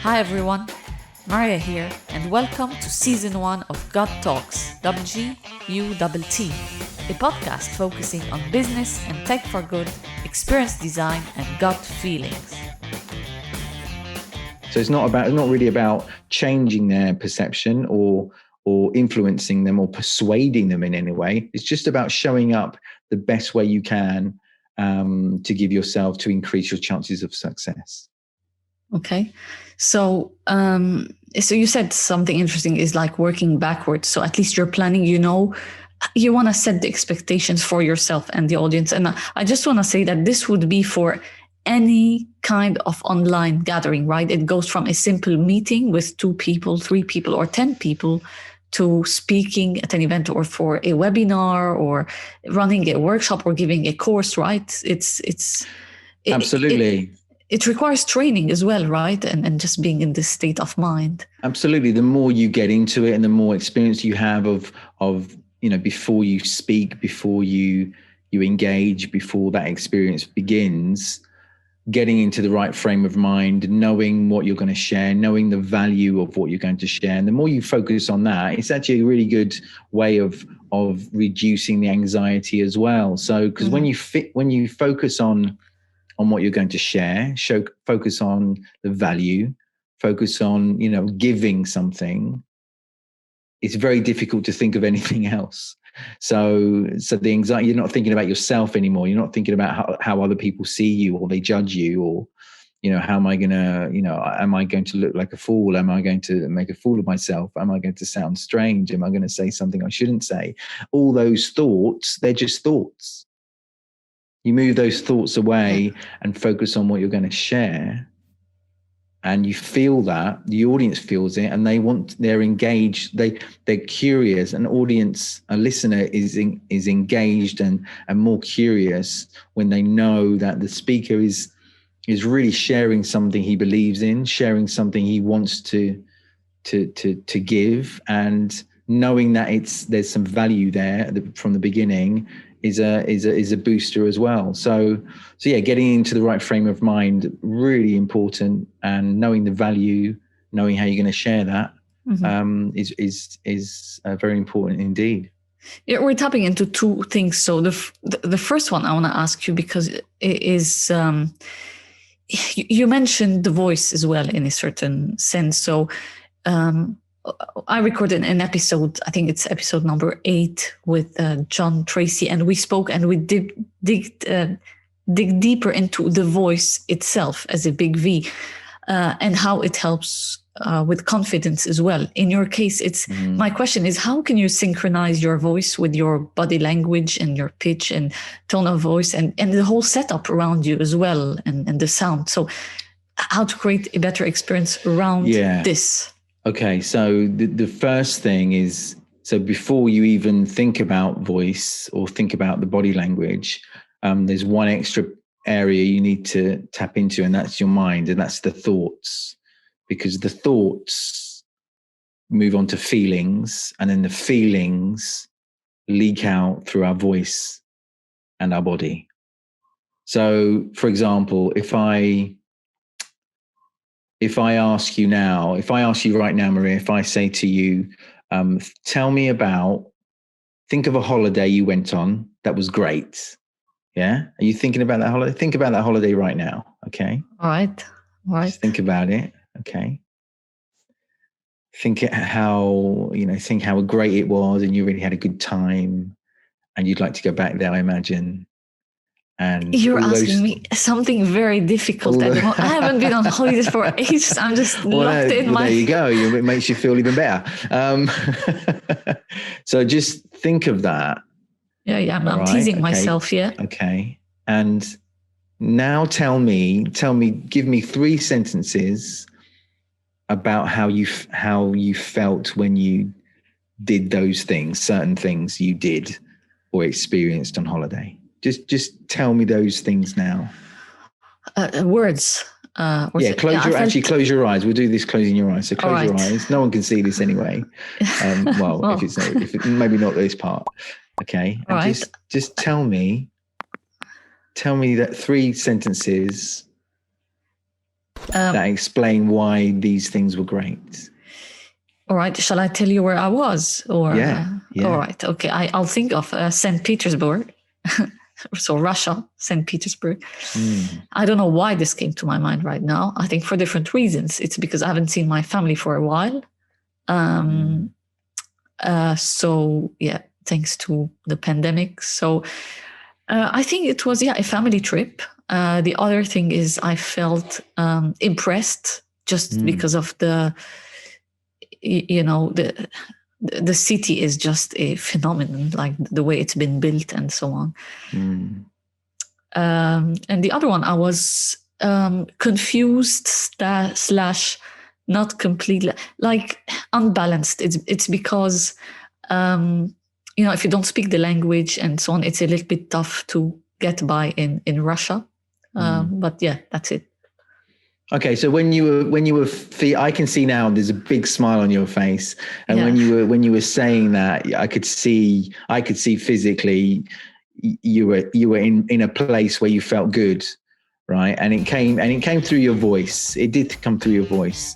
Hi everyone, Maria here, and welcome to Season 1 of GUTT Talks, GGUTT, a podcast focusing on business and tech for good, experience design, and gut feelings. So it's not really about changing their perception or influencing them or persuading them in any way. It's just about showing up the best way you can to give yourself to increase your chances of success. Okay. So you said something interesting is like working backwards. So at least you're planning, you want to set the expectations for yourself and the audience. And I just want to say that this would be for any kind of online gathering, right? It goes from a simple meeting with 2 people, 3 people, or 10 people to speaking at an event or for a webinar or running a workshop or giving a course, right? Absolutely. It requires training as well, right? And just being in this state of mind. Absolutely. The more you get into it and the more experience you have of before you speak, before you engage, before that experience begins, getting into the right frame of mind, knowing what you're going to share, knowing the value of what you're going to share. And the more you focus on that, it's actually a really good way of reducing the anxiety as well. So, because when you focus on what you're going to share, focus on the value, focus on, giving something, it's very difficult to think of anything else. So the anxiety, you're not thinking about yourself anymore. You're not thinking about how other people see you or they judge you or, how am I going to, am I going to look like a fool? Am I going to make a fool of myself? Am I going to sound strange? Am I going to say something I shouldn't say? All those thoughts, they're just thoughts. You move those thoughts away and focus on what you're going to share. And you feel that the audience feels it and they're engaged. They're curious. An audience, a listener is engaged and more curious when they know that the speaker is really sharing something he believes in, sharing something he wants to give, and knowing that there's some value there from the beginning is a booster as well. So yeah, getting into the right frame of mind, really important, and knowing the value, knowing how you're going to share that is very important indeed. Yeah, we're tapping into 2 things. So the first one I want to ask you, because it is you mentioned the voice as well in a certain sense. So I recorded an episode, I think it's episode number 8 with John Tracy, and we spoke and we dig deeper into the voice itself as a big V and how it helps with confidence as well. In your case, my question is, how can you synchronize your voice with your body language and your pitch and tone of voice and the whole setup around you as well and the sound? So how to create a better experience around this? Okay, so the first thing is, so before you even think about voice or think about the body language, there's one extra area you need to tap into, and that's your mind, and that's the thoughts, because the thoughts move on to feelings, and then the feelings leak out through our voice and our body. So, for example, if I ask you right now, Maria, if I say to you, think of a holiday you went on that was great. Yeah. Are you thinking about that holiday? Think about that holiday right now. Okay. All right. Just think about it. Okay. Think how great it was and you really had a good time and you'd like to go back there, I imagine. And you're asking me something very difficult at the moment. I haven't been on holidays for ages. I'm just locked in my... There you go. It makes you feel even better. So just think of that. Yeah. I'm teasing myself. Yeah. Okay. And now tell me, give me 3 sentences about how you felt when you did those things, certain things you did or experienced on holiday. Just tell me those things now. Words. Close your eyes. We'll do this closing your eyes. So close your eyes. No one can see this anyway. If maybe not this part. Okay. And just tell me that 3 sentences that explain why these things were great. All right. Shall I tell you where I was? Or yeah. All right. Okay. I'll think of St. Petersburg. So Russia, St. Petersburg. I don't know why this came to my mind right now. I think for different reasons. It's because I haven't seen my family for a while. So yeah, thanks to the pandemic. So I think it was a family trip. The other thing is I felt impressed just because of the city is just a phenomenon, like the way it's been built and so on. And the other one, I was confused slash not completely, like unbalanced. It's because if you don't speak the language and so on, it's a little bit tough to get by in Russia. But yeah, that's it. Okay, so when you were, I can see now there's a big smile on your face, and when you were saying that, I could see physically you were in a place where you felt good, right? And it came through your voice. It did come through your voice,